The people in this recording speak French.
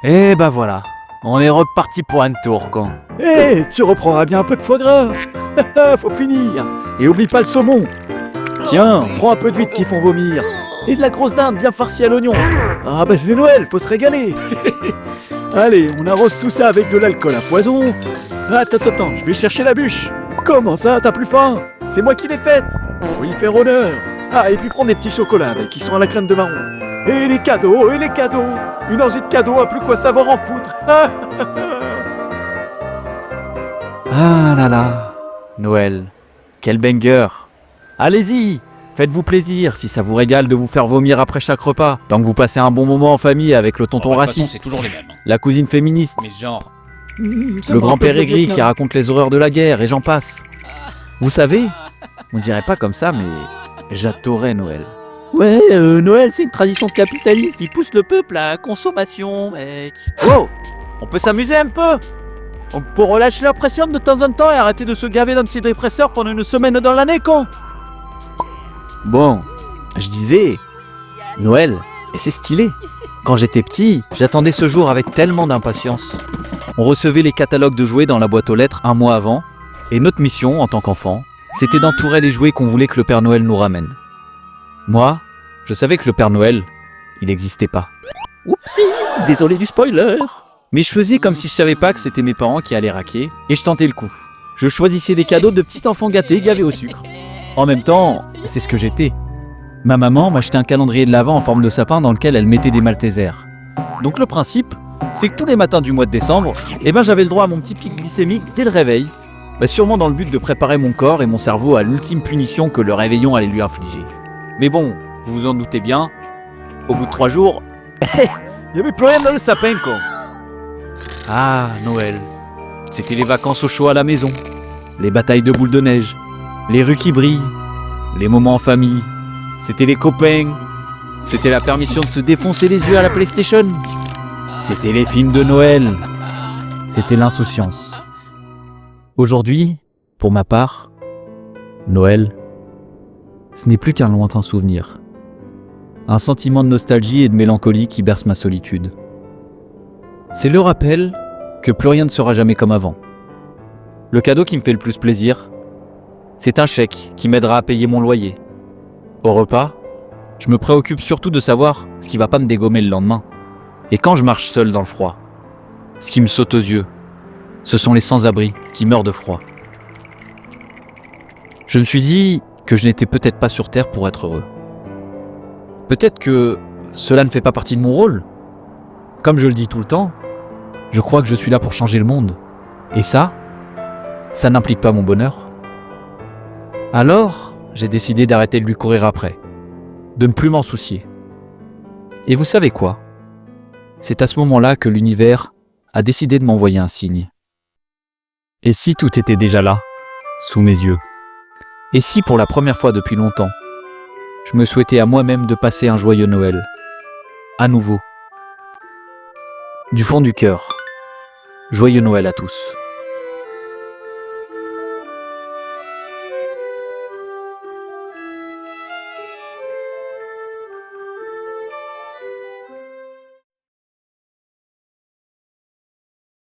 Et bah voilà, on est reparti pour un tour, con. Tu reprendras bien un peu de foie gras. Faut finir. Et oublie pas le saumon. Tiens, prends un peu d'huîtres qui font vomir. Et de la grosse dinde bien farcie à l'oignon. Ah bah c'est Noël, faut se régaler. Allez, on arrose tout ça avec de l'alcool à poison. Attends, je vais chercher la bûche. Comment ça, t'as plus faim? C'est moi qui l'ai faite. Faut y faire honneur. Ah, et puis prends des petits chocolats avec, qui sont à la crème de marron. Et les cadeaux. Une orgie de cadeaux, à plus quoi savoir en foutre. Ah là là, Noël, quel banger. Allez-y, faites-vous plaisir si ça vous régale de vous faire vomir après chaque repas. Tant que vous passez un bon moment en famille avec le tonton De toute façon, raciste, c'est toujours les mêmes. la cousine féministe, Mais genre, le grand-père aigri qui raconte les horreurs de la guerre et j'en passe. Vous savez, on dirait pas comme ça, mais j'adorais Noël. Ouais, Noël, c'est une tradition capitaliste qui pousse le peuple à la consommation, mec. Wow, on peut s'amuser un peu. On peut relâcher la pression de temps en temps et arrêter de se gaver d'antidépresseurs pendant une semaine dans l'année, con. Bon, je disais, Noël, et c'est stylé. Quand j'étais petit, j'attendais ce jour avec tellement d'impatience. On recevait les catalogues de jouets dans la boîte aux lettres un mois avant, et notre mission, en tant qu'enfant, c'était d'entourer les jouets qu'on voulait que le Père Noël nous ramène. Moi, je savais que le Père Noël, il n'existait pas. Oupsie, désolé du spoiler. Mais je faisais comme si je savais pas que c'était mes parents qui allaient raquer, et je tentais le coup. Je choisissais des cadeaux de petits enfants gâtés, gavés au sucre. En même temps, c'est ce que j'étais. Ma maman m'achetait un calendrier de l'Avent en forme de sapin dans lequel elle mettait des Maltesers. Donc le principe, c'est que tous les matins du mois de décembre, j'avais le droit à mon petit pic glycémique dès le réveil, sûrement dans le but de préparer mon corps et mon cerveau à l'ultime punition que le réveillon allait lui infliger. Mais bon, vous vous en doutez bien, au bout de 3 jours, il n'y avait plus rien dans le sapin, quoi. Ah, Noël. C'était les vacances au chaud à la maison, les batailles de boules de neige, les rues qui brillent, les moments en famille. C'était les copains. C'était la permission de se défoncer les yeux à la PlayStation. C'était les films de Noël. C'était l'insouciance. Aujourd'hui, pour ma part, Noël, ce n'est plus qu'un lointain souvenir. Un sentiment de nostalgie et de mélancolie qui berce ma solitude. C'est le rappel que plus rien ne sera jamais comme avant. Le cadeau qui me fait le plus plaisir, c'est un chèque qui m'aidera à payer mon loyer. Au repas, je me préoccupe surtout de savoir ce qui va pas me dégommer le lendemain. Et quand je marche seul dans le froid, ce qui me saute aux yeux, ce sont les sans-abri qui meurent de froid. Je me suis dit que je n'étais peut-être pas sur Terre pour être heureux. Peut-être que cela ne fait pas partie de mon rôle. Comme je le dis tout le temps, je crois que je suis là pour changer le monde. Et ça n'implique pas mon bonheur. Alors, j'ai décidé d'arrêter de lui courir après, de ne plus m'en soucier. Et vous savez quoi? C'est à ce moment-là que l'univers a décidé de m'envoyer un signe. Et si tout était déjà là, sous mes yeux? Et si pour la première fois depuis longtemps, je me souhaitais à moi-même de passer un joyeux Noël, à nouveau? Du fond du cœur, joyeux Noël à tous.